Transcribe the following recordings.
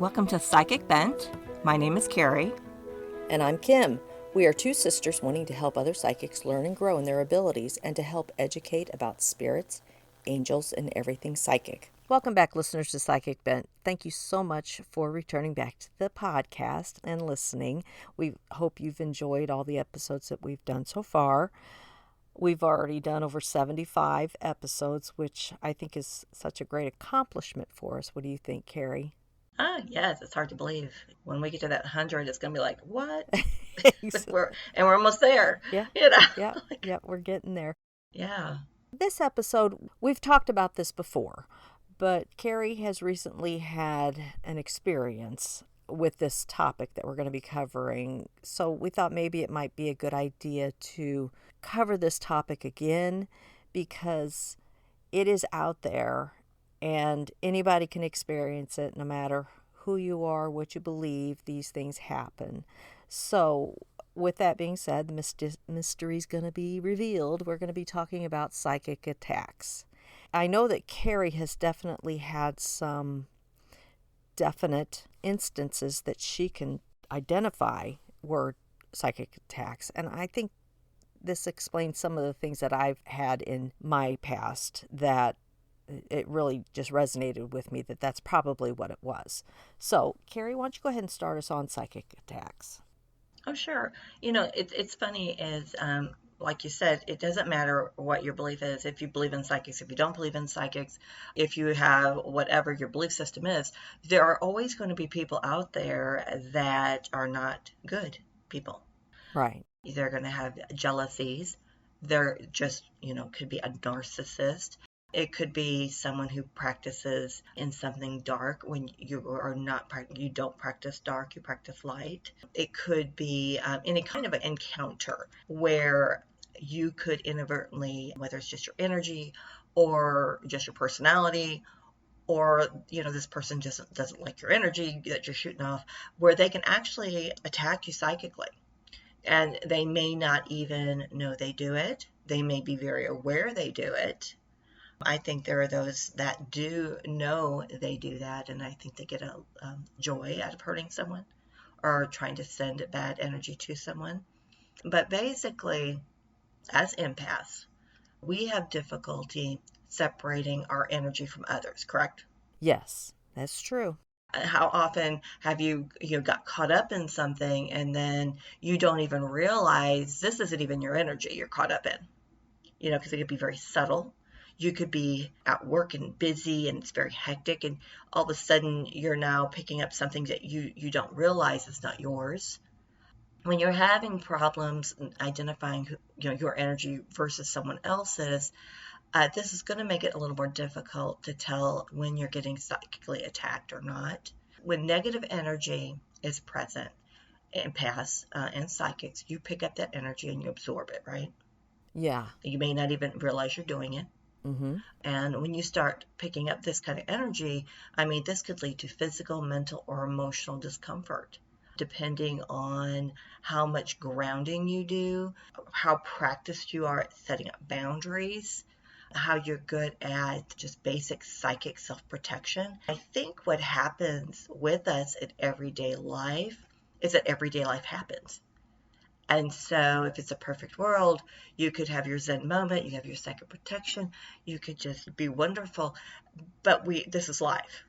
Welcome to PsychicBent. My name is Carrie. And I'm Kim. We are two sisters wanting to help other psychics learn and grow in their abilities and to help educate about spirits, angels, and everything psychic. Welcome back, listeners, to PsychicBent. Thank you so much for returning back to the podcast and listening. We hope you've enjoyed all the episodes that we've done so far. We've already done over 75 episodes, which I think is such a great accomplishment for us. What do you think, Carrie? Yes, it's hard to believe. When we get to that 100, it's going to be like, what? Exactly. we're almost there. Yeah, You know? yeah, we're getting there. Yeah. This episode, we've talked about this before, but Carrie has recently had an experience with this topic that we're going to be covering. So we thought maybe it might be a good idea to cover this topic again because it is out there and anybody can experience it no matter who you are, what you believe, these things happen. So with that being said, the mystery is going to be revealed. We're going to be talking about psychic attacks. I know that Carrie has definitely had some definite instances that she can identify were psychic attacks. And I think this explains some of the things that I've had in my past that it really just resonated with me that that's probably what it was. So, Carrie, why don't you go ahead and start us on psychic attacks? Oh, sure. It's funny is, like you said, it doesn't matter what your belief is. If you believe in psychics, if you don't believe in psychics, if you have whatever your belief system is, there are always going to be people out there that are not good people. Right. They're going to have jealousies. They're just, could be a narcissist. It could be someone who practices in something dark when you don't practice dark, you practice light. It could be any kind of an encounter where you could inadvertently, whether it's just your energy or just your personality, or this person just doesn't like your energy that you're shooting off, where they can actually attack you psychically. And they may not even know they do it. They may be very aware they do it. I think there are those that do know they do that, and I think they get a joy out of hurting someone or trying to send bad energy to someone. But basically, as empaths, we have difficulty separating our energy from others, correct? Yes, that's true. How often have you got caught up in something and then you don't even realize this isn't even your energy you're caught up in? Because it could be very subtle. You could be at work and busy and it's very hectic, and all of a sudden you're now picking up something that you don't realize is not yours. When you're having problems identifying your energy versus someone else's, this is going to make it a little more difficult to tell when you're getting psychically attacked or not. When negative energy is present, empaths and psychics, you pick up that energy and you absorb it, right? Yeah. You may not even realize you're doing it. Mm-hmm. And when you start picking up this kind of energy, this could lead to physical, mental, or emotional discomfort, depending on how much grounding you do, how practiced you are at setting up boundaries, how you're good at just basic psychic self-protection. I think what happens with us in everyday life is that everyday life happens. And so if it's a perfect world, you could have your Zen moment, you have your psychic protection, you could just be wonderful. But this is life.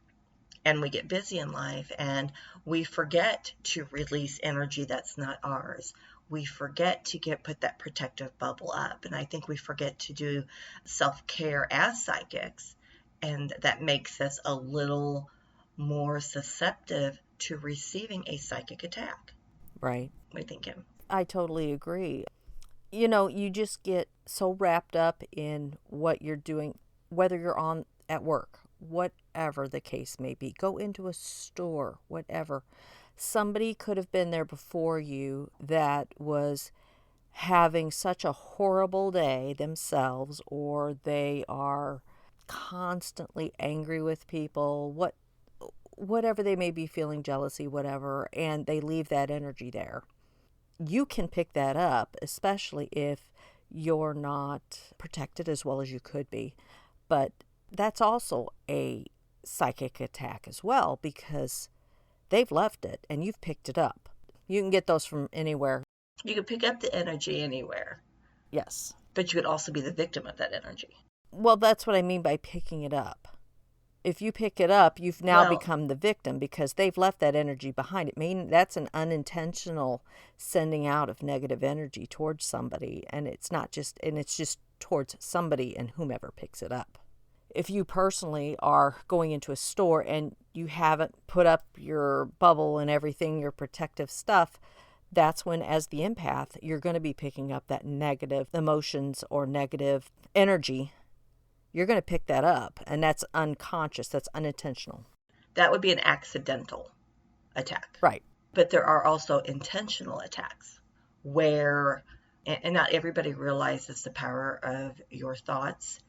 And we get busy in life and we forget to release energy that's not ours. We forget to put that protective bubble up. And I think we forget to do self-care as psychics. And that makes us a little more susceptible to receiving a psychic attack. Right. What do you think, Kim? I totally agree. You just get so wrapped up in what you're doing, whether you're at work, whatever the case may be. Go into a store, whatever. Somebody could have been there before you that was having such a horrible day themselves, or they are constantly angry with people, whatever they may be feeling, jealousy, whatever, and they leave that energy there. You can pick that up, especially if you're not protected as well as you could be. But that's also a psychic attack as well, because they've left it and you've picked it up. You can get those from anywhere. You could pick up the energy anywhere, Yes. but you could also be the victim of that energy. Well, that's what I mean by picking it up. If you pick it up, you've now become the victim because they've left that energy behind. It mean that's an unintentional sending out of negative energy towards somebody, and it's just towards somebody and whomever picks it up. If you personally are going into a store and you haven't put up your bubble and everything, your protective stuff, that's when, as the empath, you're going to be picking up that negative emotions or negative energy. You're going to pick that up, and that's unconscious, that's unintentional. That would be an accidental attack. Right. But there are also intentional attacks where, and not everybody realizes the power of your thoughts,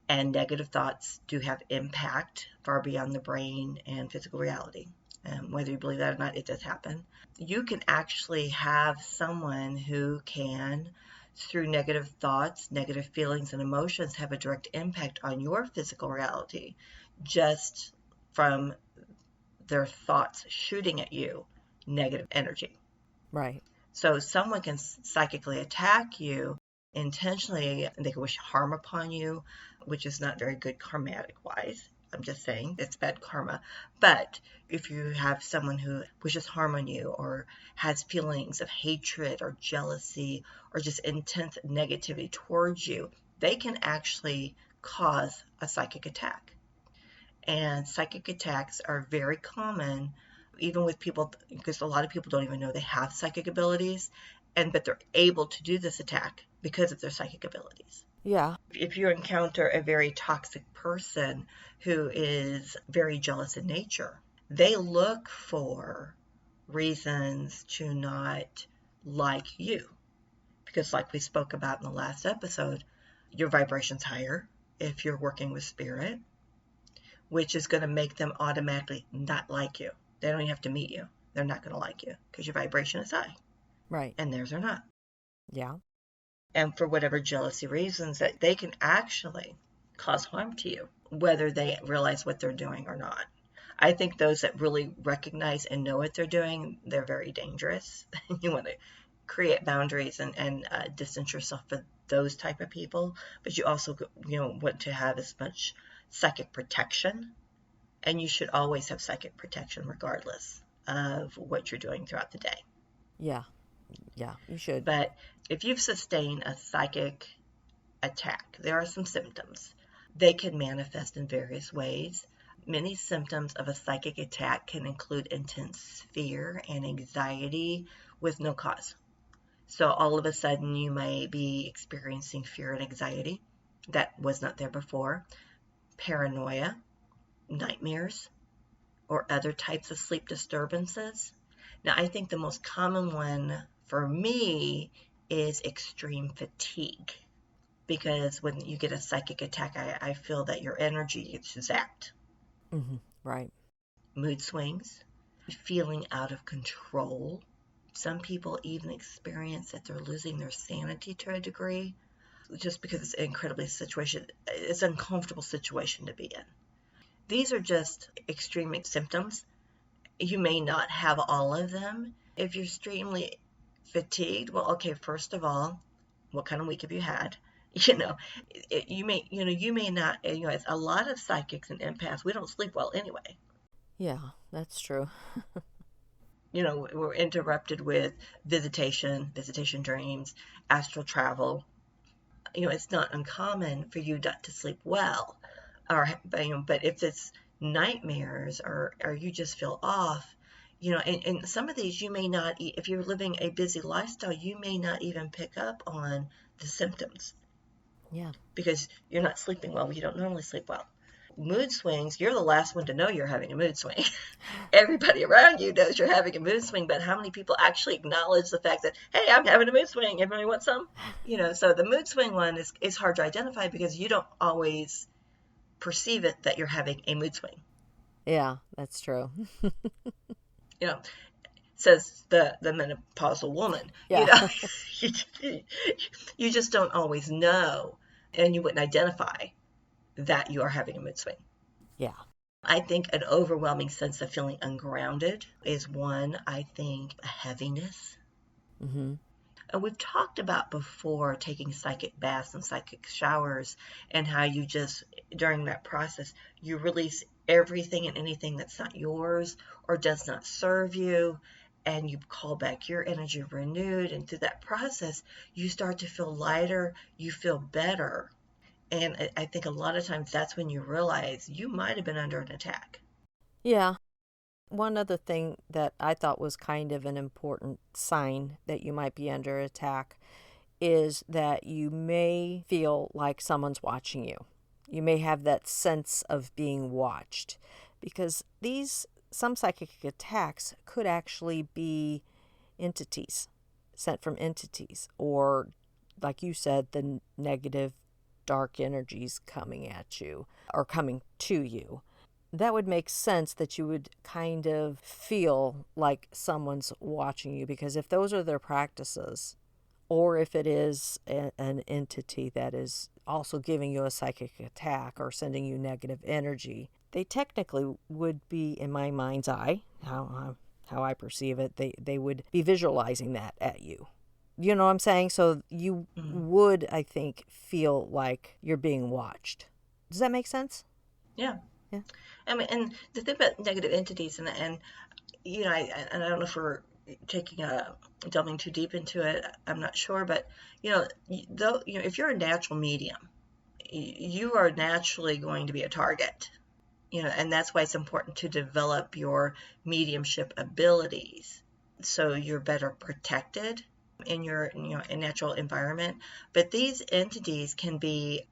and negative thoughts do have impact far beyond the brain and physical reality. Whether you believe that or not, it does happen. You can actually have someone who can, through negative thoughts, negative feelings, and emotions, have a direct impact on your physical reality just from their thoughts shooting at you negative energy. Right. So someone can psychically attack you intentionally, and they can wish harm upon you, which is not very good karmatic-wise. I'm just saying it's bad karma. But if you have someone who wishes harm on you or has feelings of hatred or jealousy or just intense negativity towards you, they can actually cause a psychic attack. And psychic attacks are very common, even with people, because a lot of people don't even know they have psychic abilities, but they're able to do this attack because of their psychic abilities. Yeah. If you encounter a very toxic person who is very jealous in nature, they look for reasons to not like you. Because like we spoke about in the last episode, your vibration's higher if you're working with spirit, which is going to make them automatically not like you. They don't even have to meet you. They're not going to like you because your vibration is high. Right. And theirs are not. Yeah. And for whatever jealousy reasons, that they can actually cause harm to you, whether they realize what they're doing or not. I think those that really recognize and know what they're doing, they're very dangerous. You want to create boundaries and distance yourself from those type of people, but you also want to have as much psychic protection, and you should always have psychic protection regardless of what you're doing throughout the day. Yeah. Yeah, you should. But if you've sustained a psychic attack, there are some symptoms. They can manifest in various ways. Many symptoms of a psychic attack can include intense fear and anxiety with no cause. So all of a sudden you may be experiencing fear and anxiety that was not there before, paranoia, nightmares, or other types of sleep disturbances. Now, I think the most common one for me is extreme fatigue, because when you get a psychic attack, I feel that your energy gets zapped. Mm-hmm. Right. Mood swings, feeling out of control. Some people even experience that they're losing their sanity to a degree, just because it's it's an uncomfortable situation to be in. These are just extreme symptoms. You may not have all of them. If you're extremely fatigued, well, okay, first of all, what kind of week have you had? You may not, it's a lot of psychics and empaths, we don't sleep well anyway. Yeah, that's true. We're interrupted with visitation dreams, astral travel. It's not uncommon for you not to sleep well. But if it's nightmares or you just feel off, and some of these you may not, if you're living a busy lifestyle, you may not even pick up on the symptoms. Yeah. Because you're not sleeping well. You don't normally sleep well. Mood swings, you're the last one to know you're having a mood swing. Everybody around you knows you're having a mood swing, but how many people actually acknowledge the fact that, hey, I'm having a mood swing, everybody want some? So the mood swing one is hard to identify because you don't always perceive it that you're having a mood swing. Yeah, that's true. Says the menopausal woman. Yeah. You just don't always know, and you wouldn't identify that you are having a mood swing. Yeah. I think an overwhelming sense of feeling ungrounded is one. I think a heaviness. Mm-hmm. And we've talked about before taking psychic baths and psychic showers, and how you just, during that process, you release everything and anything that's not yours or does not serve you, and you call back your energy renewed. And through that process, you start to feel lighter, you feel better. And I think a lot of times that's when you realize you might have been under an attack. Yeah. One other thing that I thought was kind of an important sign that you might be under attack is that you may feel like someone's watching you. You may have that sense of being watched, because some psychic attacks could actually be entities, sent from entities, or like you said, the negative dark energies coming at you or coming to you. That would make sense that you would kind of feel like someone's watching you, because if those are their practices, or if it is an entity that is also giving you a psychic attack or sending you negative energy, they technically would be, in my mind's eye, how I perceive it, they would be visualizing that at you. You know what I'm saying? So you would, I think, feel like you're being watched. Does that make sense? Yeah. Yeah. I mean, and the thing about negative entities, and you know, I don't know if we're delving too deep into it. I'm not sure, but though, if you're a natural medium, you are naturally going to be a target. And that's why it's important to develop your mediumship abilities, so you're better protected in your natural environment. But these entities can be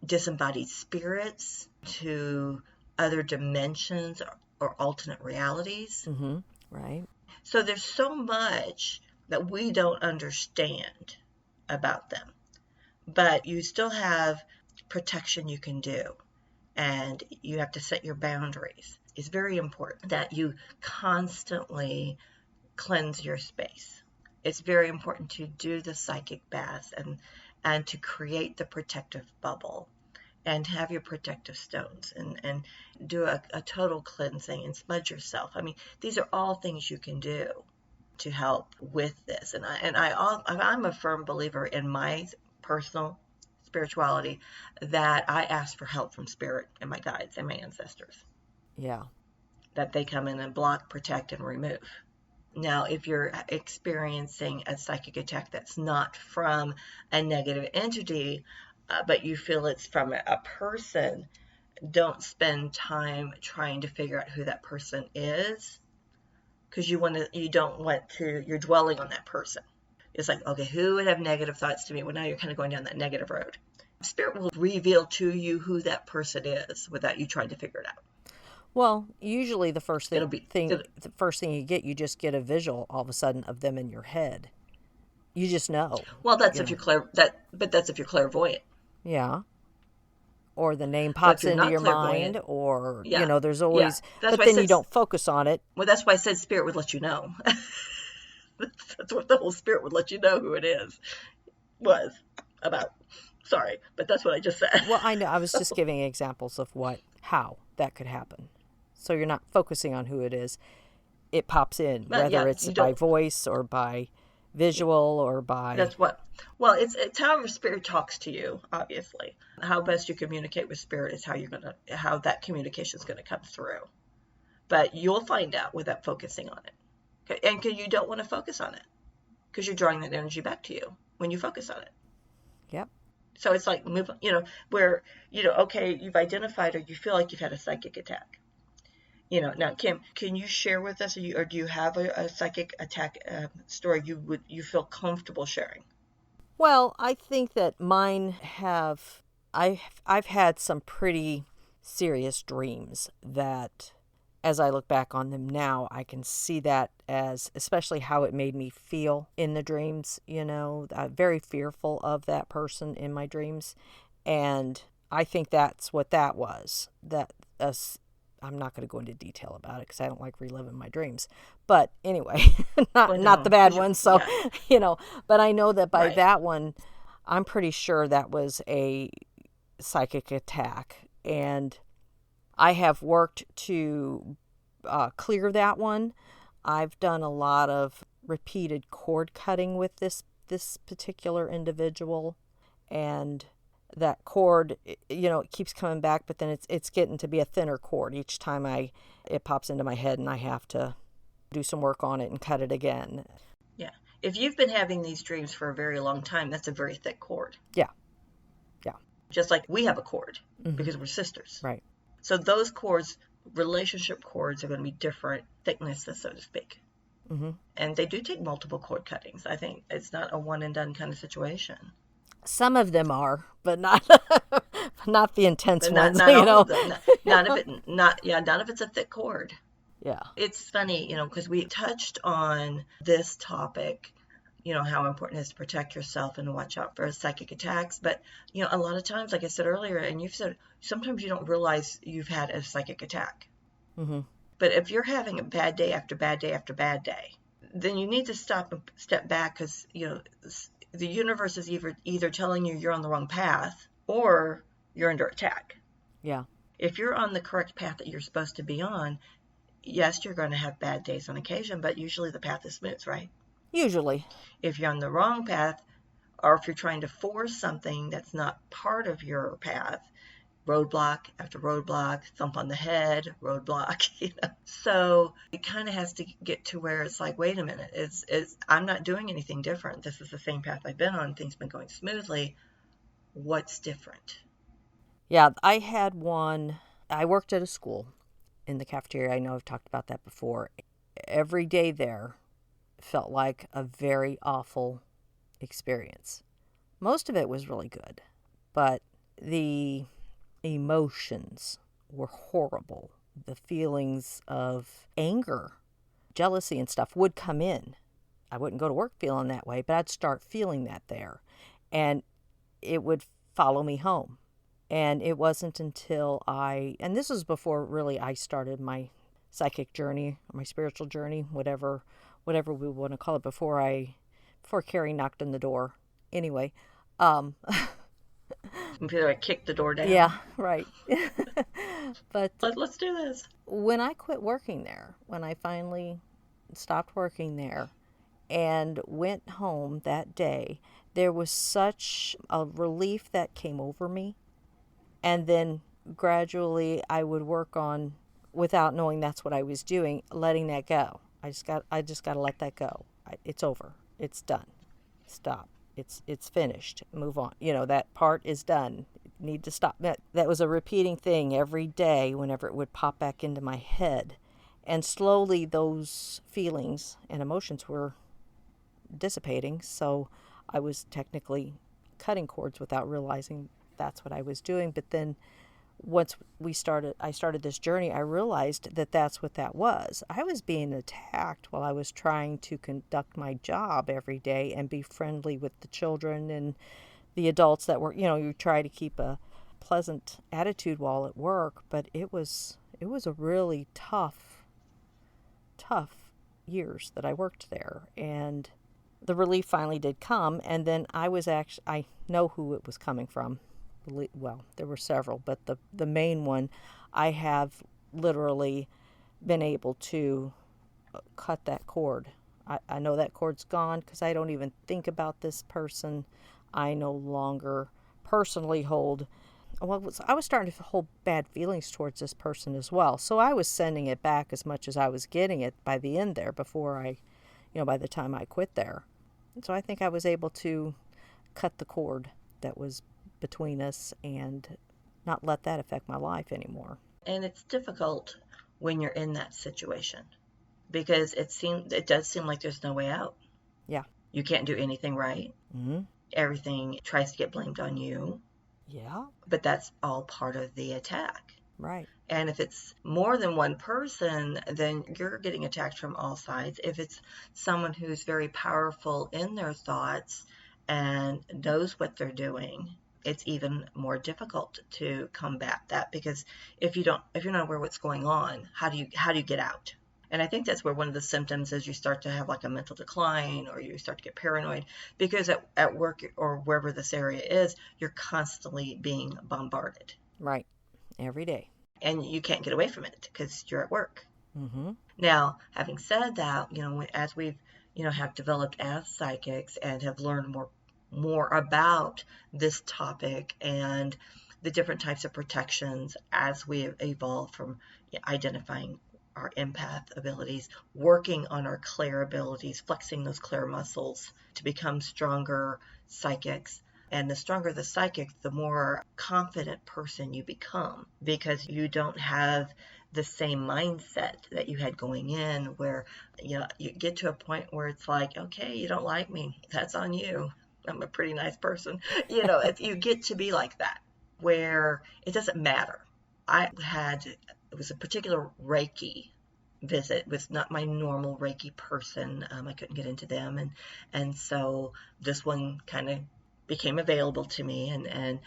disembodied spirits to other dimensions or alternate realities. Mm-hmm. Right. So there's so much that we don't understand about them, but you still have protection you can do, and you have to set your boundaries. It's very important that you constantly cleanse your space. It's very important to do the psychic baths and to create the protective bubble, and have your protective stones, and do a total cleansing and smudge yourself. I mean, these are all things you can do to help with this. And I'm a firm believer in my personal spirituality, that I ask for help from spirit and my guides and my ancestors. Yeah. That they come in and block, protect, and remove. Now, if you're experiencing a psychic attack that's not from a negative entity, but you feel it's from a person, don't spend time trying to figure out who that person is, because you're dwelling on that person. It's like, okay, who would have negative thoughts to me? Well, now you're kind of going down that negative road. Spirit will reveal to you who that person is without you trying to figure it out. Well, usually the first thing you just get a visual all of a sudden of them in your head. You just know. Well, that's if you're clairvoyant. Yeah. Or the name pops into your mind, or there's always, but then you don't focus on it. Well, that's why I said spirit would let you know. That's what the whole spirit would let you know who it is. Was about. Sorry, but that's what I just said. Well, I know. I was just giving examples of how that could happen. So you're not focusing on who it is. It pops in, whether it's by voice or by visual or by... It's however spirit talks to you, obviously. How best you communicate with spirit is how that communication is going to come through. But you'll find out without focusing on it. Okay? And you don't want to focus on it, because you're drawing that energy back to you when you focus on it. Yep. So it's like, where, okay, you've identified, or you feel like you've had a psychic attack. Now, Kim, can you share with us, or do you have a psychic attack story you feel comfortable sharing? Well, I think that mine I've had some pretty serious dreams that, as I look back on them now, I can see that as, especially how it made me feel in the dreams. I'm very fearful of that person in my dreams, and I think that's what that was. I'm not going to go into detail about it because I don't like reliving my dreams. But anyway, not the bad ones. So, but I know that by that one, I'm pretty sure that was a psychic attack. And I have worked to clear that one. I've done a lot of repeated cord cutting with this particular individual, and that cord, it keeps coming back, but then it's getting to be a thinner cord each time it pops into my head, and I have to do some work on it and cut it again. Yeah. If you've been having these dreams for a very long time, that's a very thick cord. Yeah. Just like we have a cord because we're sisters. Right. So those cords, relationship cords, are going to be different thicknesses, so to speak. And they do take multiple cord cuttings. I think it's not a one and done kind of situation. Some of them are, but not not the intense ones. Not all of them. None of it's a thick cord. Yeah. It's funny, because we touched on this topic, how important it is to protect yourself and to watch out for psychic attacks. But, a lot of times, like I said earlier, and you've said, sometimes you don't realize you've had a psychic attack. But if you're having a bad day after bad day after bad day, then you need to stop and step back, because, the universe is either telling you you're on the wrong path or you're under attack. Yeah. If you're on the correct path that you're supposed to be on, yes, you're going to have bad days on occasion, but usually the path is smooth, right? Usually. If you're on the wrong path, or if you're trying to force something that's not part of your path, roadblock after roadblock, thump on the head, roadblock, So it kind of has to get to where it's like, wait a minute, I'm not doing anything different. This is the same path I've been on. Things have been going smoothly. What's different? Yeah, I had one. I worked at a school in the cafeteria. I know I've talked about that before. Every day there felt like a very awful experience. Most of it was really good, but the emotions were horrible. The feelings of anger, jealousy and stuff would come in. I wouldn't go to work feeling that way, but I'd start feeling that there. And it would follow me home. And it wasn't until and this was before really I started my psychic journey, or my spiritual journey, whatever we want to call it, before Carrie knocked on the door. Anyway, Before I kicked the door down. Yeah, right. But let's do this. When I quit working there, when I finally stopped working there and went home that day, there was such a relief that came over me. And then gradually I would work on, without knowing that's what I was doing, letting that go. I just got to let that go. It's over. It's done. Stop. It's finished. Move on. That part is done. Need to stop. That was a repeating thing every day whenever it would pop back into my head. And slowly those feelings and emotions were dissipating. So I was technically cutting cords without realizing that's what I was doing. But then once I started this journey, I realized that that's what that was. I was being attacked while I was trying to conduct my job every day and be friendly with the children and the adults that were, you try to keep a pleasant attitude while at work, but it was a really tough years that I worked there. And the relief finally did come, and then I know who it was coming from. Well, there were several, but the main one, I have literally been able to cut that cord. I know that cord's gone because I don't even think about this person. I no longer personally hold, I was starting to hold bad feelings towards this person as well. So I was sending it back as much as I was getting it by the end there by the time I quit there. And so I think I was able to cut the cord that was between us and not let that affect my life anymore. And it's difficult when you're in that situation because it does seem like there's no way out. Yeah. You can't do anything right. Mm-hmm. Everything tries to get blamed on you. Yeah. But that's all part of the attack. Right. And if it's more than one person, then you're getting attacked from all sides. If it's someone who's very powerful in their thoughts and knows what they're doing, it's even more difficult to combat that, because if you're not aware what's going on, how do you get out? And I think that's where one of the symptoms is you start to have like a mental decline, or you start to get paranoid, because at work or wherever this area is, you're constantly being bombarded. Right. Every day. and you can't get away from it because you're at work. Mm-hmm. Now, having said that, as we've, have developed as psychics and have learned more about this topic and the different types of protections as we evolve from identifying our empath abilities, working on our clair abilities, flexing those clair muscles to become stronger psychics. And the stronger the psychic, the more confident person you become, because you don't have the same mindset that you had going in, where you get to a point where it's like, okay, you don't like me, that's on you. I'm a pretty nice person. If you get to be like that, where it doesn't matter. It was a particular Reiki visit. It was not my normal Reiki person. I couldn't get into them. And so this one kind of became available to me, and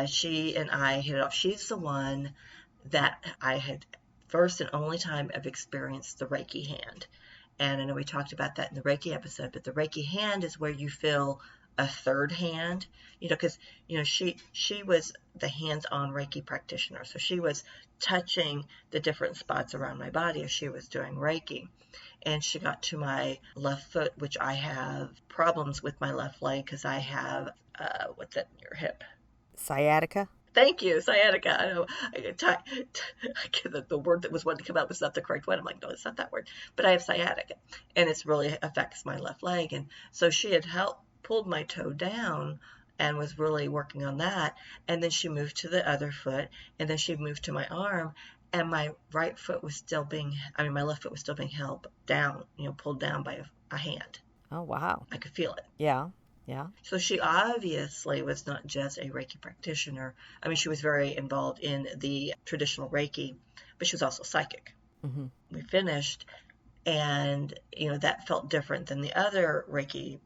she and I hit it off. She's the one that I had first and only time I've experienced the Reiki hand. And I know we talked about that in the Reiki episode, but the Reiki hand is where you feel a third hand, because, she was the hands-on Reiki practitioner. So she was touching the different spots around my body as she was doing Reiki. And she got to my left foot, which I have problems with my left leg because I have, what's that in your hip? Sciatica? Thank you, sciatica. I know the word that was wanting to come out was not the correct one. I'm like, no, it's not that word. But I have sciatica, and it's really affects my left leg. And so she had pulled my toe down and was really working on that. And then she moved to the other foot, and then she moved to my arm. And my left foot was still being held down, pulled down by a hand. Oh, wow. I could feel it. Yeah. Yeah. So she obviously was not just a Reiki practitioner. I mean, she was very involved in the traditional Reiki, but she was also psychic. Mm-hmm. We finished, and, that felt different than the other Reiki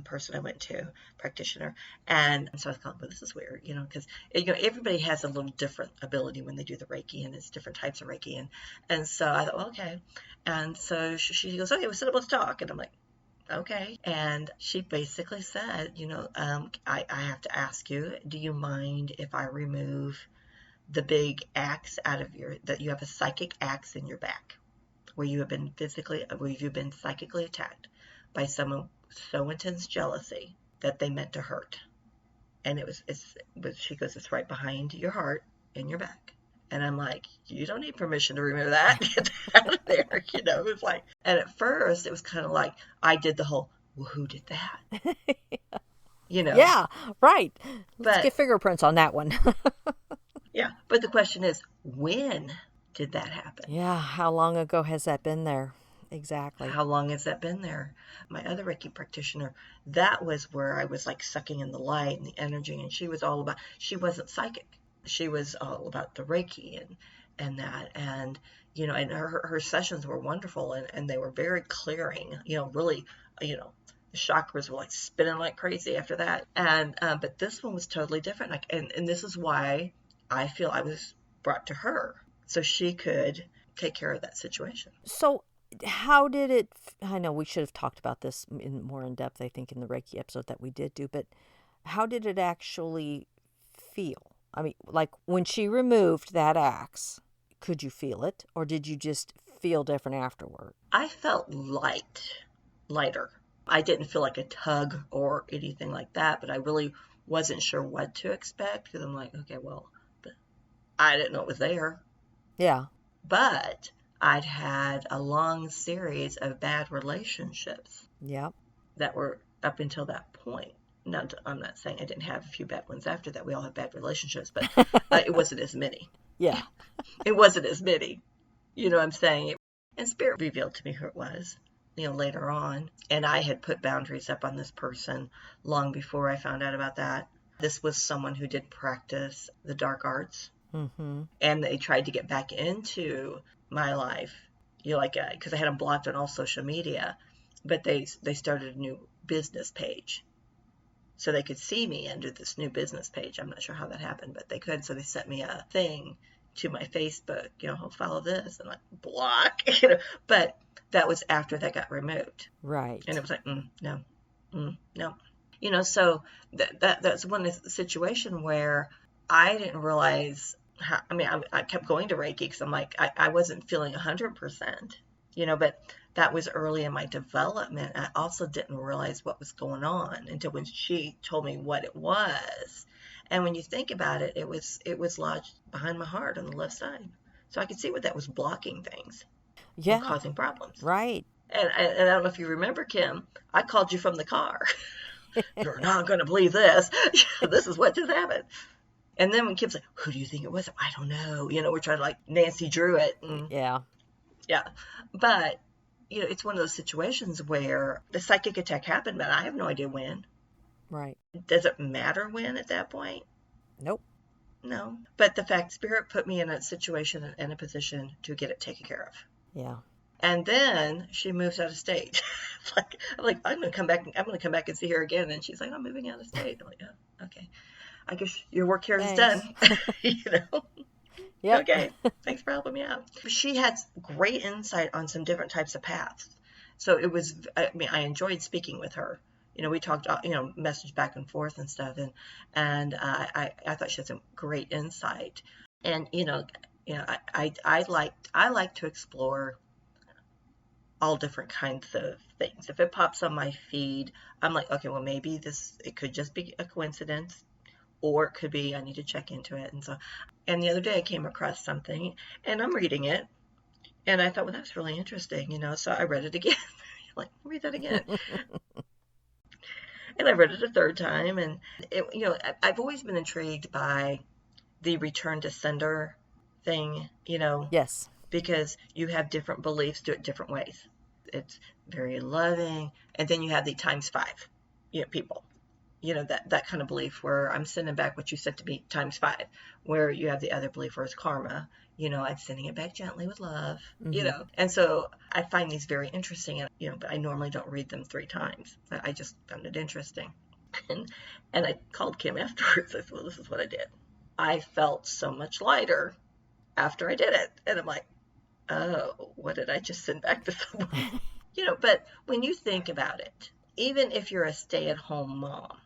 person I went to, practitioner. And so I was like, well, this is weird, because, everybody has a little different ability when they do the Reiki, and it's different types of Reiki. And so I thought, well, okay. And so she goes, okay, let's talk. And I'm like, okay. And she basically said, I have to ask you, do you mind if I remove the big axe that you have a psychic axe in your back, where you've been psychically attacked by someone so intense jealousy that they meant to hurt. And she goes, it's right behind your heart in your back. And I'm like, you don't need permission to remove that. Get that out of there. It was like, and at first it was kind of like, I did the whole, well, who did that? Yeah, right. Let's But get fingerprints on that one. yeah. But the question is, when did that happen? Yeah. How long ago has that been there? Exactly. How long has that been there? My other Reiki practitioner, that was where I was like sucking in the light and the energy. And she wasn't psychic. She was all about the Reiki and that, and and her sessions were wonderful, and they were very clearing, really, the chakras were like spinning like crazy after that. And but this one was totally different, like, and this is why I feel I was brought to her, so she could take care of that situation. So how did it, I know we should have talked about this more in depth, I think, in the Reiki episode that we did do, but how did it actually feel? I mean, like when she removed that axe, could you feel it, or did you just feel different afterward? I felt lighter. I didn't feel like a tug or anything like that, but I really wasn't sure what to expect, because I'm like, okay, well, I didn't know it was there. Yeah. But I'd had a long series of bad relationships. Yep. That were up until that point. Now, I'm not saying I didn't have a few bad ones after that. We all have bad relationships, but it wasn't as many. Yeah. It wasn't as many. You know what I'm saying? And Spirit revealed to me who it was, later on. And I had put boundaries up on this person long before I found out about that. This was someone who did practice the dark arts. Mm-hmm. And they tried to get back into my life, because I had them blocked on all social media. But they started a new business page, so they could see me under this new business page. I'm not sure how that happened, but they could. So they sent me a thing to my Facebook, follow this, and like block, But that was after that got removed. Right. And it was like, no. So that's one situation where I didn't realize I kept going to Reiki because I'm like, I wasn't feeling 100%, but that was early in my development. I also didn't realize what was going on until when she told me what it was. And when you think about it, it was lodged behind my heart on the left side. So I could see what that was blocking things and Yeah, causing problems. right. And I don't know if you remember, Kim, I called you from the car. You're not going to believe this. This is what just happened. And then when Kim's like, who do you think it was? I don't know. We're trying to like Nancy Drew it. And Yeah, yeah. But, it's one of those situations where the psychic attack happened, but I have no idea when. right. Does it matter when at that point? Nope. No. But the fact Spirit put me in a situation and a position to get it taken care of. Yeah. And then she moves out of state. I'm going to come back. I'm going to come back and see her again. And she's like, I'm moving out of state. I'm like, oh, okay. I guess your work here is done. Yep. Okay. Thanks for helping me out. She had great insight on some different types of paths. So I enjoyed speaking with her. We talked, message back and forth and stuff. And I thought she had some great insight. And, I like to explore all different kinds of things. If it pops on my feed, I'm like, okay, well, maybe it could just be a coincidence, or it could be I need to check into it. And the other day I came across something, and I'm reading it, and I thought, well, that's really interesting, so I read it again. Like, read that again. And I read it a third time, and I've always been intrigued by the return to sender thing, Yes. because you have different beliefs, do it different ways. It's very loving. And then you have the times 5, people, that kind of belief where I'm sending back what you sent to me times 5, where you have the other belief where it's karma, I'm sending it back gently with love, And so I find these very interesting, and, but I normally don't read them 3 times. I just found it interesting. And I called Kim afterwards. I said, well, this is what I did. I felt so much lighter after I did it. And I'm like, oh, what did I just send back to someone? But when you think about it, even if you're a stay-at-home mom,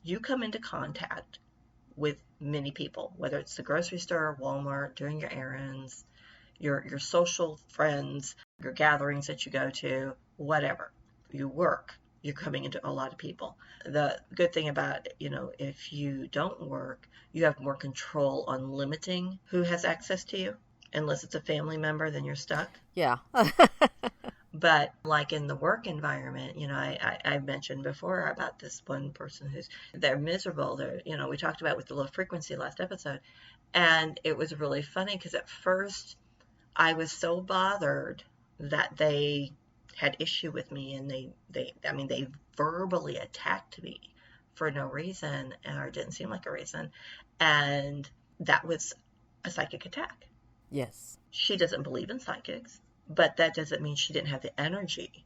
you come into contact with many people, whether it's the grocery store, Walmart, doing your errands, your social friends, your gatherings that you go to, whatever. You work, you're coming into a lot of people. The good thing about, if you don't work, you have more control on limiting who has access to you. Unless it's a family member, then you're stuck. Yeah. But like in the work environment, I mentioned before about this one person they're miserable. We talked about with the low frequency last episode. And it was really funny because at first I was so bothered that they had issue with me, and they verbally attacked me for no reason, or it didn't seem like a reason. And that was a psychic attack. Yes. She doesn't believe in psychics, but that doesn't mean she didn't have the energy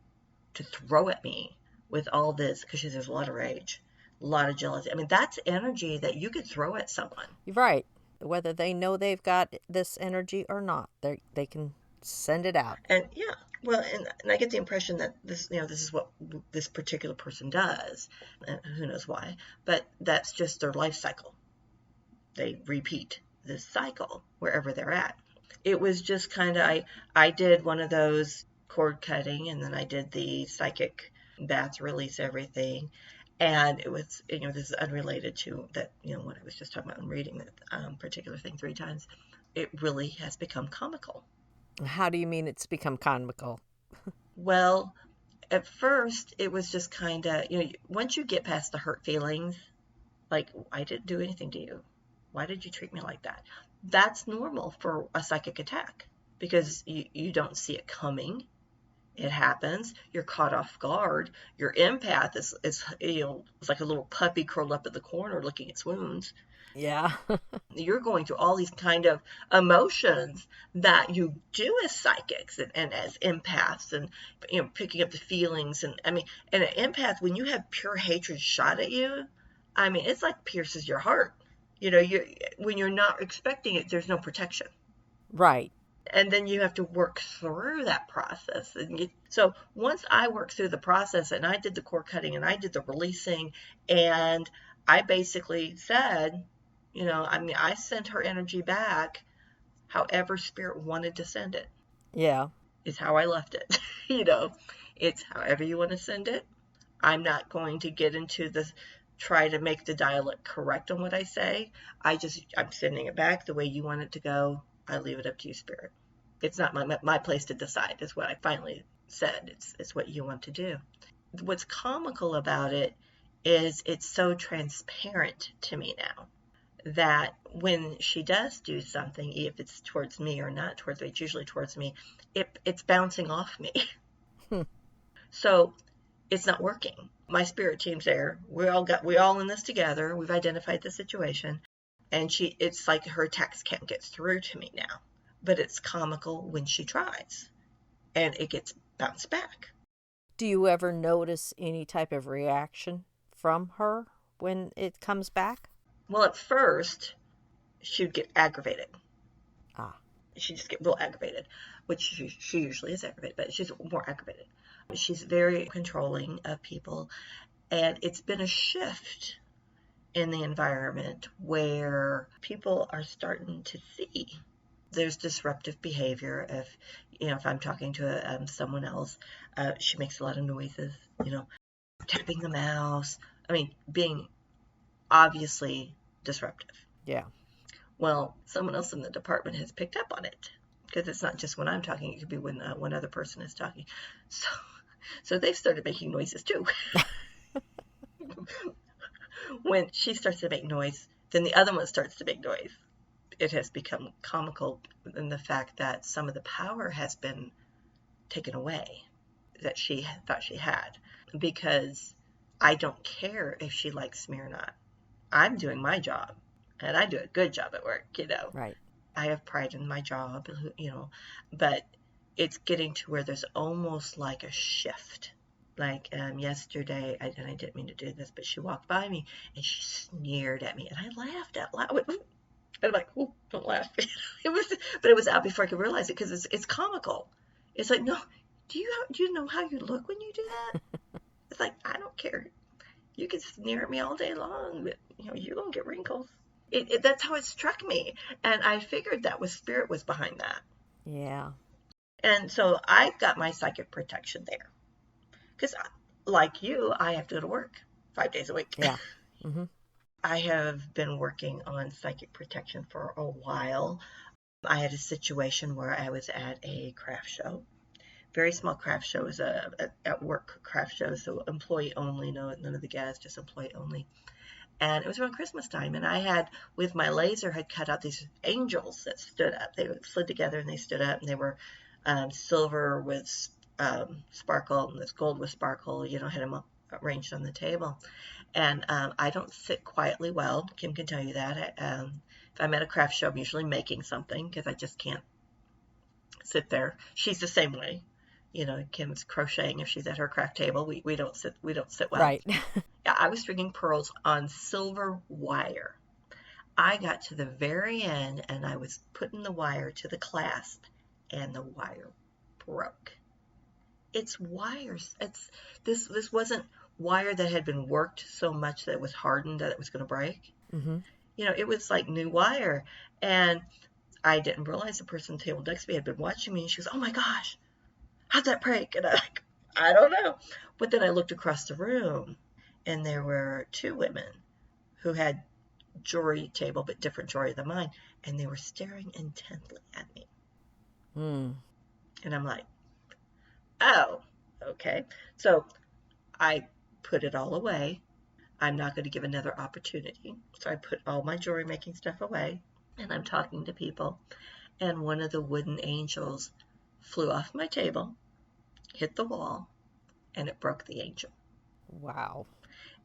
to throw at me with all this, because there's a lot of rage, a lot of jealousy. That's energy that you could throw at someone. You're right. Whether they know they've got this energy or not, they can send it out. And yeah, well, and I get the impression that this is what this particular person does, and who knows why, but that's just their life cycle. They repeat this cycle wherever they're at. It was just kind of, I did one of those cord cutting, and then I did the psychic bath, release everything. And it was, this is unrelated to that, what I was just talking about in reading that particular thing 3 times. It really has become comical. How do you mean it's become comical? Well, at first it was just kind of, once you get past the hurt feelings, like, I didn't do anything to you. Why did you treat me like that? That's normal for a psychic attack, because you don't see it coming. It happens. You're caught off guard. Your empath is it's like a little puppy curled up in the corner looking at its wounds. Yeah. You're going through all these kind of emotions that you do as psychics and as empaths, and picking up the feelings. And and an empath, when you have pure hatred shot at you, it's like pierces your heart. When you're not expecting it, there's no protection. Right. And then you have to work through that process. So once I worked through the process, and I did the cord cutting, and I did the releasing, and I basically said, I mean, I sent her energy back however spirit wanted to send it, Yeah. is how I left it. you know, it's however you want to send it. I'm not going to get into the try to make the dialect correct on what I say. I'm sending it back the way you want it to go. I leave it up to you, spirit. It's not my place to decide, is what I finally said. It's what you want to do. What's comical about it is it's so transparent to me now that when she does do something, if it's towards me or not towards me, it's usually towards me, it's bouncing off me. So it's not working. My spirit team's there. We all in this together. We've identified the situation, and it's like her text can't get through to me now. But it's comical when she tries, and it gets bounced back. Do you ever notice any type of reaction from her when it comes back? Well, at first, she'd get aggravated. Ah. She'd just get real aggravated, which she usually is aggravated, but she's more aggravated. She's very controlling of people, and it's been a shift in the environment where people are starting to see there's disruptive behavior. If I'm talking to someone else, she makes a lot of noises, tapping the mouse. I mean, being obviously disruptive. Yeah. Well, someone else in the department has picked up on it, because it's not just when I'm talking, it could be when one other person is talking. So they've started making noises too. When she starts to make noise, then the other one starts to make noise. It has become comical in the fact that some of the power has been taken away that she thought she had, because I don't care if she likes me or not. I'm doing my job, and I do a good job at work, Right. I have pride in my job, but it's getting to where there's almost like a shift. Like yesterday, and I didn't mean to do this, but she walked by me and she sneered at me, and I laughed out loud. And I'm like, "Oh, don't laugh!" But it was out before I could realize it, because it's comical. It's like, no, do you know how you look when you do that? It's like, I don't care. You can sneer at me all day long, but you don't get wrinkles. That's how it struck me, and I figured that spirit was behind that. Yeah. And so I got my psychic protection there. Because, like you, I have to go to work 5 days a week. Yeah. Mm-hmm. I have been working on psychic protection for a while. I had a situation where I was at a craft show. Very small craft show. It was a at work craft show, so employee only, none of the guests, just employee only. And it was around Christmas time, and I had, with my laser, had cut out these angels that stood up. They slid together and they stood up, and they were silver with sparkle, and this gold with sparkle, had them arranged on the table. And I don't sit quietly well. Kim can tell you that. If I'm at a craft show, I'm usually making something, because I just can't sit there. She's the same way. Kim's crocheting if she's at her craft table. We don't sit well. Right. Yeah, I was stringing pearls on silver wire. I got to the very end, and I was putting the wire to the clasp, and the wire broke. It's wires. This wasn't wire that had been worked so much that it was hardened that it was going to break. Mm-hmm. It was like new wire. And I didn't realize the person table next to me had been watching me, and she goes, "Oh my gosh, how'd that break?" And I'm like, "I don't know." But then I looked across the room, and there were 2 women who had jewelry table, but different jewelry than mine, and they were staring intently at me. Mm. And I'm like, "Oh, okay." So I put it all away. I'm not going to give another opportunity. So I put all my jewelry making stuff away, and I'm talking to people, and one of the wooden angels flew off my table, hit the wall, and it broke the angel. Wow.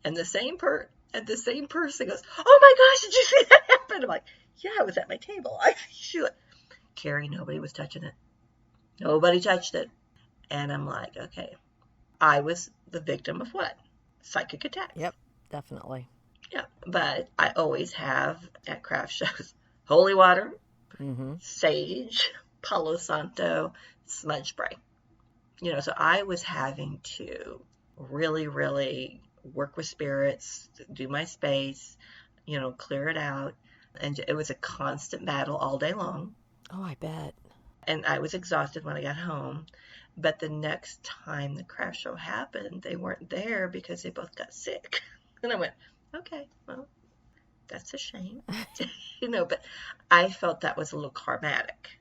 And the same person goes, "Oh my gosh, did you see that happen?" I'm like, "Yeah, I was at my table." She's like, "Carrie, nobody was touching it. Nobody touched it." And I'm like, okay, I was the victim of what? Psychic attacks. Yep, definitely. Yeah, but I always have at craft shows holy water, Mm-hmm. sage, Palo Santo, smudge spray. So I was having to really, really work with spirits, do my space, clear it out. And it was a constant battle all day long. Oh, I bet. And I was exhausted when I got home. But the next time the craft show happened, they weren't there because they both got sick. And I went, okay, well, that's a shame. But I felt that was a little karmatic.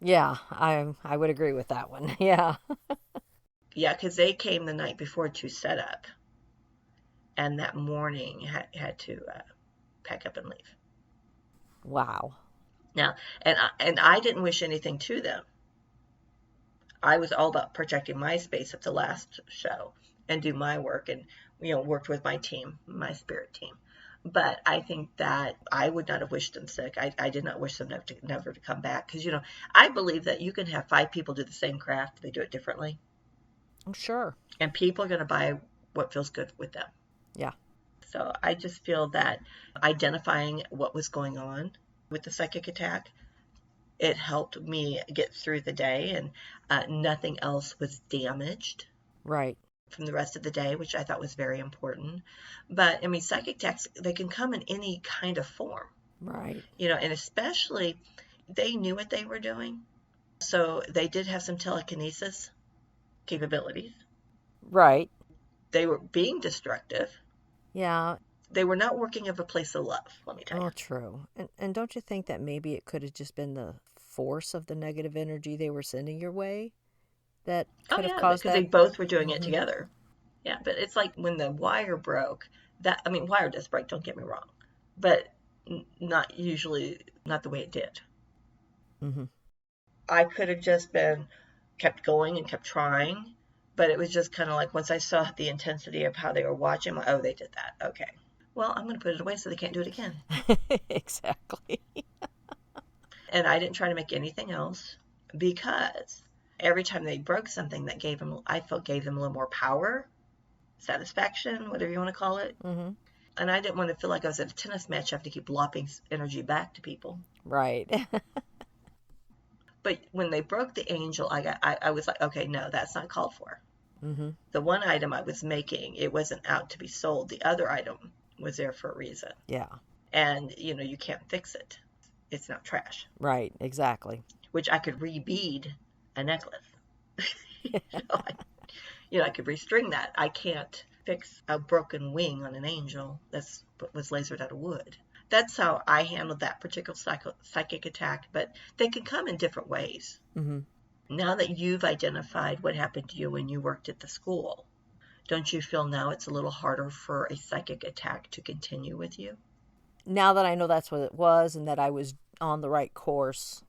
Yeah, I would agree with that one. Yeah. Yeah, because they came the night before to set up. And that morning had to pack up and leave. Wow. Now, and I didn't wish anything to them. I was all about protecting my space at the last show and do my work and, worked with my team, my spirit team. But I think that I would not have wished them sick. I did not wish them never to come back. Because, I believe that you can have 5 people do the same craft. They do it differently. I'm sure. And people are going to buy what feels good with them. Yeah. So I just feel that identifying what was going on with the psychic attack, it helped me get through the day, and nothing else was damaged Right. from the rest of the day, which I thought was very important. But, psychic attacks, they can come in any kind of form. Right. And especially they knew what they were doing. So they did have some telekinesis capabilities. Right. They were being destructive. Yeah. They were not working of a place of love, let me tell you. Oh, true. And don't you think that maybe it could have just been the force of the negative energy they were sending your way that could have caused because that? they both were doing it together. Yeah, but it's like when the wire broke, wire does break, don't get me wrong, but not the way it did. Mm-hmm. I could have just kept going and kept trying, but it was just kind of like once I saw the intensity of how they were watching, I'm like, oh, they did that. Okay. Well, I'm going to put it away so they can't do it again. Exactly. And I didn't try to make anything else because every time they broke something that I felt gave them a little more power, satisfaction, whatever you want to call it. Mm-hmm. And I didn't want to feel like I was at a tennis match, I have to keep lopping energy back to people. Right. But when they broke the angel, I was like, okay, no, that's not called for. Mm-hmm. The one item I was making, it wasn't out to be sold. The other item was there for a reason. Yeah. And, you can't fix it. It's not trash. Right. Exactly. Which I could re-bead a necklace. I could restring that. I can't fix a broken wing on an angel that was lasered out of wood. That's how I handled that particular psychic attack, but they can come in different ways. Mm-hmm. Now that you've identified what happened to you when you worked at the school, don't you feel now it's a little harder for a psychic attack to continue with you? Now that I know that's what it was and that I was on the right course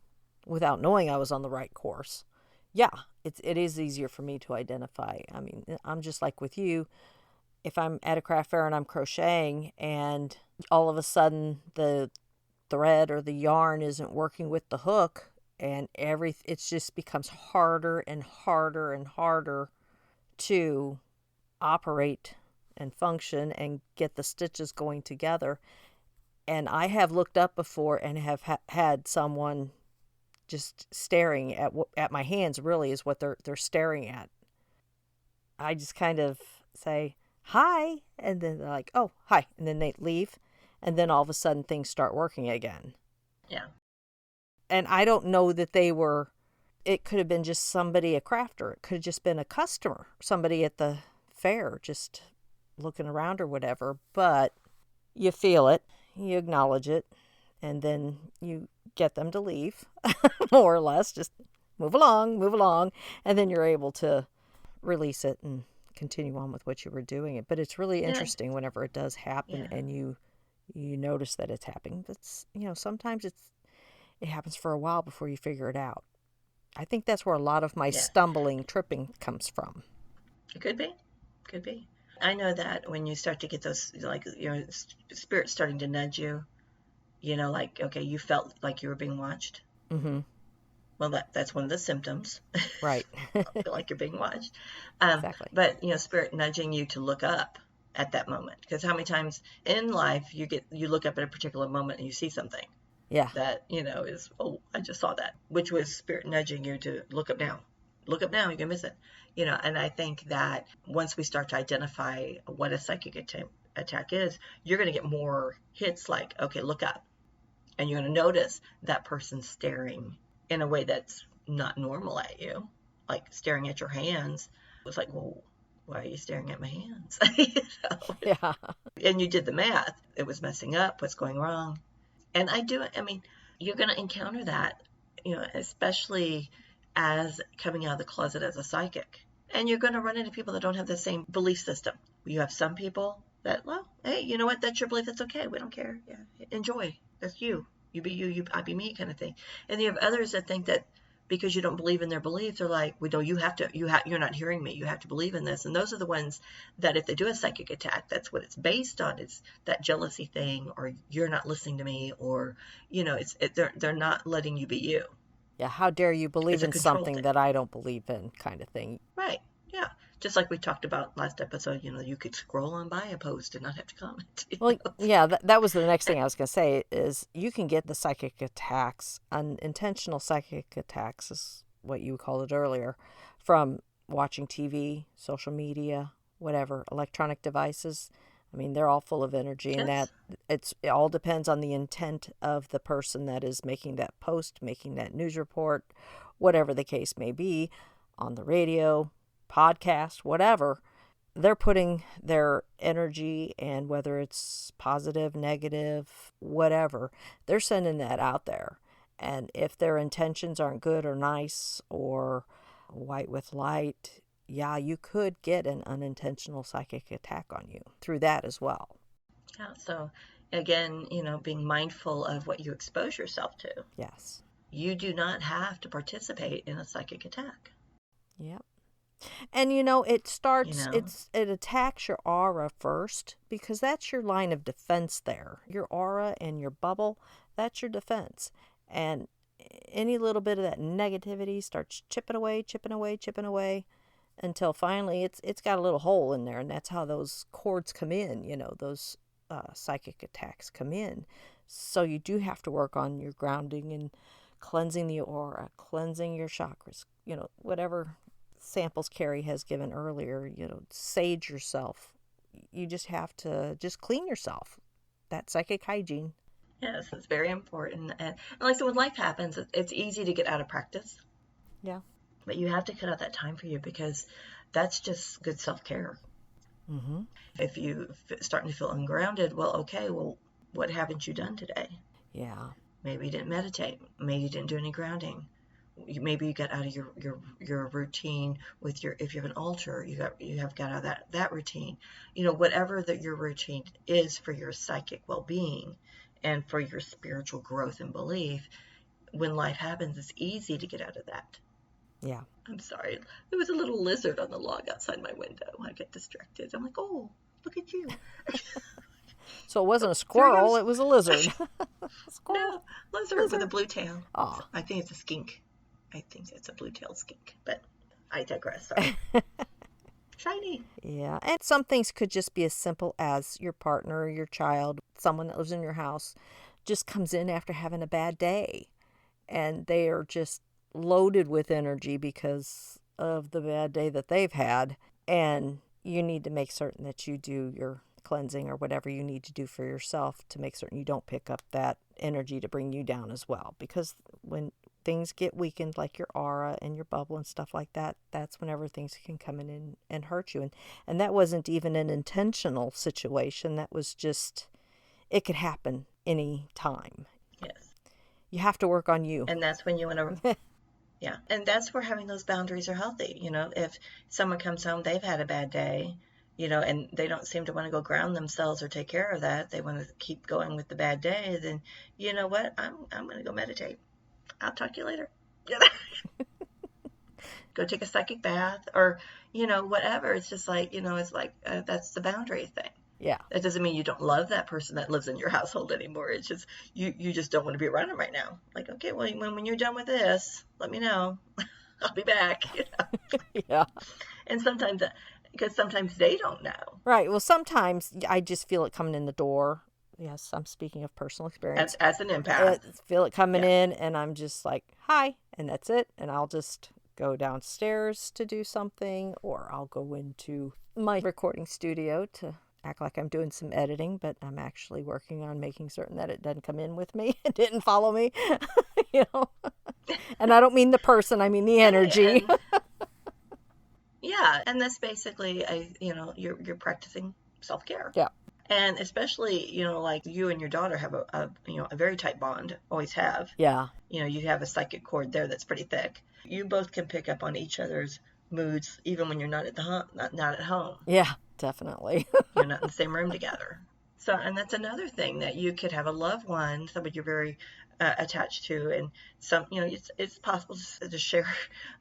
without knowing I was on the right course, yeah, it is easier for me to identify. I mean, I'm just like with you. If I'm at a craft fair and I'm crocheting and all of a sudden the thread or the yarn isn't working with the hook and it just becomes harder and harder and harder to operate and function and get the stitches going together. And I have looked up before and have had someone just staring at my hands, really is what they're staring at. I just kind of say, hi, and then they're like, oh, hi, and then they leave, and then all of a sudden things start working again. Yeah. And I don't know that it could have been just somebody, a crafter. It could have just been a customer, somebody at the fair just looking around or whatever, but you feel it, you acknowledge it, and then you get them to leave, more or less, just move along, and then you're able to release it and continue on with what you were doing. But it's really interesting whenever it does happen and you notice that it's happening. But sometimes it happens for a while before you figure it out. I think that's where a lot of my tripping comes from. It could be. I know that when you start to get those, like your spirit starting to nudge you, like, okay, you felt like you were being watched. Mm-hmm. Well, that's one of the symptoms. Right. Feel like you're being watched. Exactly. But, spirit nudging you to look up at that moment. Because how many times in life you look up at a particular moment and you see something. Yeah. That, is, oh, I just saw that. Which was spirit nudging you to look up now. Look up now, you can miss it. And I think that once we start to identify what a psychic attack is, you're going to get more hits like, okay, look up. And you're going to notice that person staring in a way that's not normal at you, like staring at your hands. It's like, well, why are you staring at my hands? Yeah. And you did the math. It was messing up. What's going wrong? And I mean, you're going to encounter that, especially as coming out of the closet as a psychic. And you're going to run into people that don't have the same belief system. You have some people that, well, hey, you know what? That's your belief. That's okay. We don't care. Yeah. Enjoy. That's you. You be you, I be me kind of thing. And you have others that think that because you don't believe in their belief, they're like, well, no, you're not hearing me. You have to believe in this. And those are the ones that if they do a psychic attack, that's what it's based on. It's that jealousy thing, or you're not listening to me, or, they're not letting you be you. Yeah, how dare you believe It's a in control something thing. that I don't believe in, kind of thing. Right. Yeah. Just like we talked about last episode, you could scroll on by a post and not have to comment. Well, yeah, that was the next thing I was going to say is you can get the psychic attacks, unintentional psychic attacks is what you called it earlier, from watching TV, social media, whatever, electronic devices. I mean, they're all full of energy, and Yes. it all depends on the intent of the person that is making that post, making that news report, whatever the case may be, on the radio, podcast, whatever. They're putting their energy, and whether it's positive, negative, whatever, they're sending that out there. And if their intentions aren't good or nice or white with light, yeah, you could get an unintentional psychic attack on you through that as well. Yeah. So again, being mindful of what you expose yourself to. Yes. You do not have to participate in a psychic attack. Yep. And You know, it attacks your aura first because that's your line of defense there. Your aura and your bubble, that's your defense. And any little bit of that negativity starts chipping away, chipping away, chipping away until finally it's got a little hole in there, and that's how those cords come in, those psychic attacks come in. So you do have to work on your grounding and cleansing the aura, cleansing your chakras, whatever samples Carrie has given earlier, sage yourself. You just have to just clean yourself. That psychic hygiene. yes, it's very important. And like so when life happens, it's easy to get out of practice, Yeah. but you have to cut out that time for you because that's just good self-care. Mm-hmm. If you starting to feel ungrounded, well, okay, well, what haven't you done today? Yeah. Maybe you didn't meditate. Maybe you didn't do any grounding. Maybe you got out of your routine with if you have an altar, you have got out of that routine. Whatever that your routine is for your psychic well-being and for your spiritual growth and belief, when life happens, it's easy to get out of that. Yeah. I'm sorry. There was a little lizard on the log outside my window. I get distracted. I'm like, oh, look at you. So it wasn't a So we squirrel, got it was a lizard. no, lizard with a blue tail. Aw. I think it's a skink. I think it's a blue-tailed skink, but I digress. Sorry. Shiny. Yeah, and some things could just be as simple as your partner, your child, someone that lives in your house just comes in after having a bad day, and they are just loaded with energy because of the bad day that they've had, and you need to make certain that you do your cleansing or whatever you need to do for yourself to make certain you don't pick up that energy to bring you down as well, because when things get weakened, like your aura and your bubble and stuff like that, that's whenever things can come in and hurt you. And that wasn't even an intentional situation. That was just, it could happen any time. Yes. You have to work on you. And that's when you want to, yeah. And that's where having those boundaries are healthy. If someone comes home, they've had a bad day, and they don't seem to want to go ground themselves or take care of that. They want to keep going with the bad day. Then, you know what? I'm going to go meditate. I'll talk to you later. Go take a psychic bath or, whatever. It's just like, it's like that's the boundary thing. Yeah. That doesn't mean you don't love that person that lives in your household anymore. It's just you just don't want to be around them right now. Like, okay, well, when you're done with this, let me know. I'll be back. Yeah. And sometimes, because sometimes they don't know. Right. Well, sometimes I just feel it coming in the door. Yes, I'm speaking of personal experience. As an empath. Feel it coming in, and I'm just like, hi, and that's it. And I'll just go downstairs to do something, or I'll go into my recording studio to act like I'm doing some editing, but I'm actually working on making certain that it doesn't come in with me. It didn't follow me, you know. And I don't mean the person, I mean the energy. Yeah, and that's basically you're practicing self-care. Yeah. And especially, like you and your daughter have a very tight bond, always have. Yeah. You have a psychic cord there that's pretty thick. You both can pick up on each other's moods even when you're not at not at home. Yeah, definitely. You're not in the same room together. So, and that's another thing, that you could have a loved one, somebody you're very attached to, and it's possible to share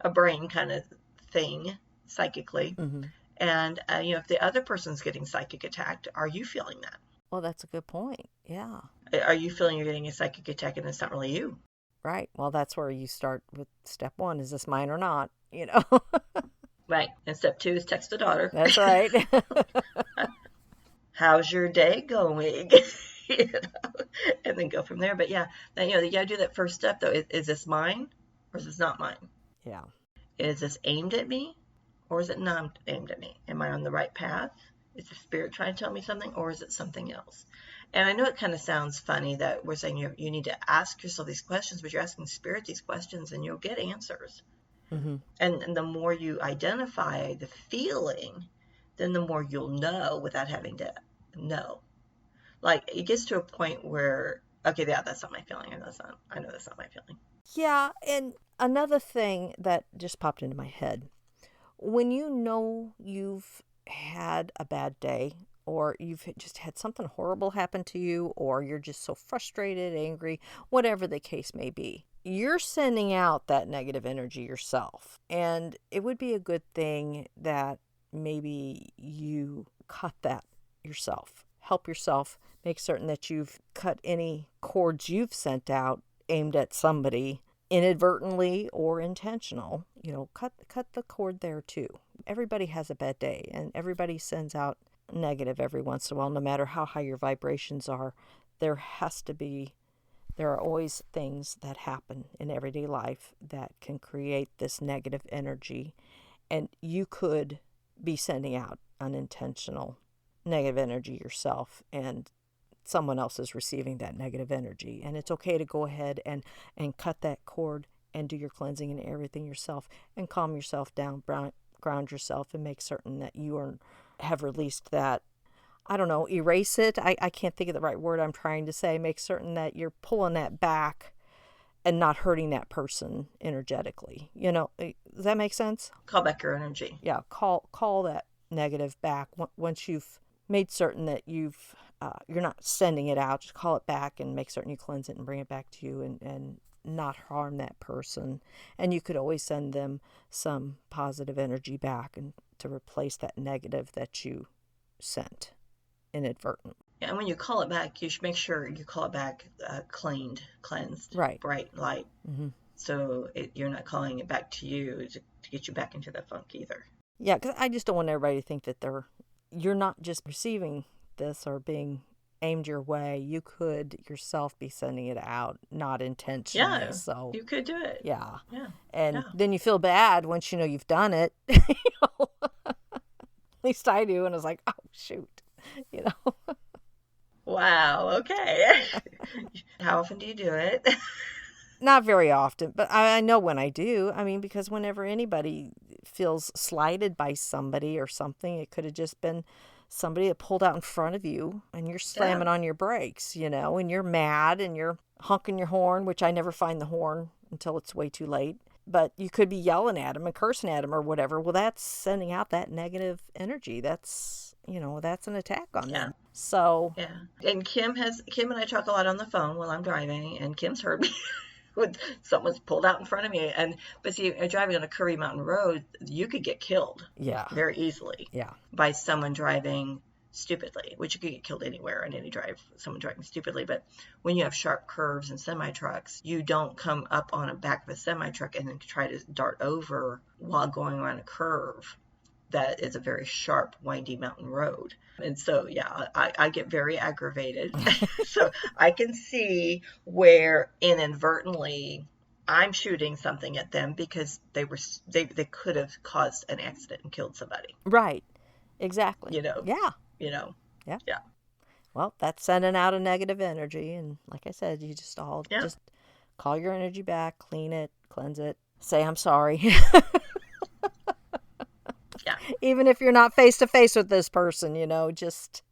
a brain kind of thing psychically. Mm-hmm. And if the other person's getting psychic attacked, are you feeling that? Well, that's a good point. Yeah. Are you feeling you're getting a psychic attack and it's not really you? Right. Well, that's where you start with step one. Is this mine or not? You know? Right. And step 2 is text the daughter. That's right. How's your day going? And then go from there. But yeah, you gotta do that first step though. Is this mine or is this not mine? Yeah. Is this aimed at me or is it not aimed at me? Am I on the right path? Is the spirit trying to tell me something, or is it something else? And I know it kind of sounds funny that we're saying you need to ask yourself these questions, but you're asking spirit these questions and you'll get answers. Mm-hmm. And the more you identify the feeling, then the more you'll know without having to know. Like, it gets to a point where, okay, yeah, that's not my feeling. I know that's not my feeling. Yeah. And another thing that just popped into my head, when you know you've had a bad day, or you've just had something horrible happen to you, or you're just so frustrated, angry, whatever the case may be, you're sending out that negative energy yourself. And it would be a good thing that maybe you cut that yourself. Help yourself. Make certain that you've cut any cords you've sent out aimed at somebody, inadvertently or intentional. Cut the cord there too. Everybody has a bad day, and everybody sends out negative every once in a while. No matter how high your vibrations are, there are always things that happen in everyday life that can create this negative energy, and you could be sending out unintentional negative energy yourself, and someone else is receiving that negative energy. And it's okay to go ahead and cut that cord and do your cleansing and everything yourself, and calm yourself down, ground yourself, and make certain that you have released that. I don't know, erase it. I can't think of the right word I'm trying to say. Make certain that you're pulling that back and not hurting that person energetically. Does that make sense? Call back your energy. Yeah, call that negative back. Once you've made certain that you're not sending it out, just call it back and make certain you cleanse it and bring it back to you, and not harm that person. And you could always send them some positive energy back, and to replace that negative that you sent inadvertently. Yeah, and when you call it back, you should make sure you call it back cleansed, right, bright light. Mm-hmm. So you're not calling it back to you to get you back into the funk either. Yeah, because I just don't want everybody to think that you're not just receiving this or being aimed your way. You could yourself be sending it out, not intentionally. Yeah, so you could do it. Yeah. And And then you feel bad once you know you've done it. At least I do. And I was like, oh, shoot. Wow, okay. How often do you do it? Not very often, but I know when I do. I mean, because whenever anybody feels slighted by somebody or something, it could have just been somebody that pulled out in front of you, and you're slamming on your brakes, and you're mad and you're honking your horn, which I never find the horn until it's way too late. But you could be yelling at them and cursing at them or whatever. Well, that's sending out that negative energy. That's, that's an attack on them. So. Yeah. And Kim and I talk a lot on the phone while I'm driving, and Kim's heard me when someone's pulled out in front of me. But see, driving on a Curry Mountain Road, you could get killed. Yeah. Very easily. Yeah. By someone driving stupidly, which you could get killed anywhere on any drive, someone driving stupidly. But when you have sharp curves and semi-trucks, you don't come up on the back of a semi-truck and then try to dart over while going around a curve. That is a very sharp, windy mountain road. And so, yeah, I get very aggravated. So I can see where inadvertently I'm shooting something at them because they could have caused an accident and killed somebody. Right. Exactly. Yeah. Yeah. Yeah. Well, that's sending out a negative energy. And like I said, you just Yeah. just call your energy back, clean it, cleanse it, say, I'm sorry. Yeah. Even if you're not face to face with this person, just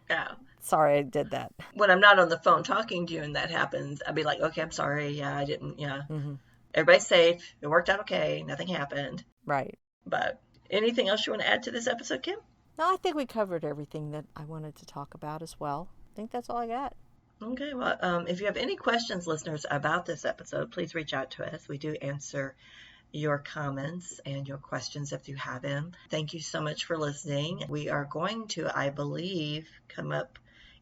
Yeah. sorry I did that. When I'm not on the phone talking to you and that happens, I'd be like, okay, I'm sorry. Yeah, I didn't. Yeah. Mm-hmm. Everybody's safe. It worked out okay. Nothing happened. Right. But anything else you want to add to this episode, Kim? No, I think we covered everything that I wanted to talk about as well. I think that's all I got. Okay, well, if you have any questions, listeners, about this episode, please reach out to us. We do answer your comments and your questions if you have them. Thank you so much for listening. We are going to, I believe, come up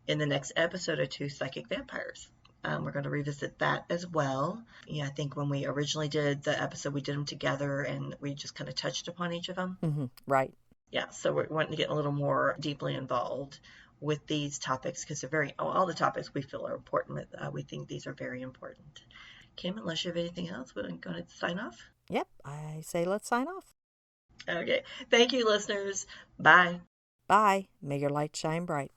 in the next episode or two, Psychic Vampires. We're going to revisit that as well. Yeah, I think when we originally did the episode, we did them together and we just kind of touched upon each of them. Mm-hmm. Right. Yeah, so we're wanting to get a little more deeply involved with these topics because they're all the topics we feel are important. We think these are very important. Kim, unless you have anything else, we're going to sign off. Yep, I say let's sign off. Okay, thank you, listeners. Bye. Bye. May your light shine bright.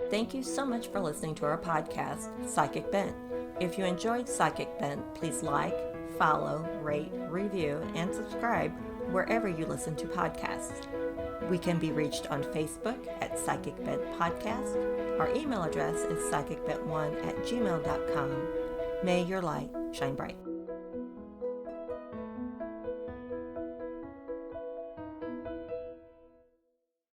Thank you so much for listening to our podcast, Psychic Bent. If you enjoyed Psychic Bent, please like, follow, rate, review, and subscribe wherever you listen to podcasts. We can be reached on Facebook at Psychic Bent Podcast. Our email address is psychicbent1@gmail.com. May your light shine bright.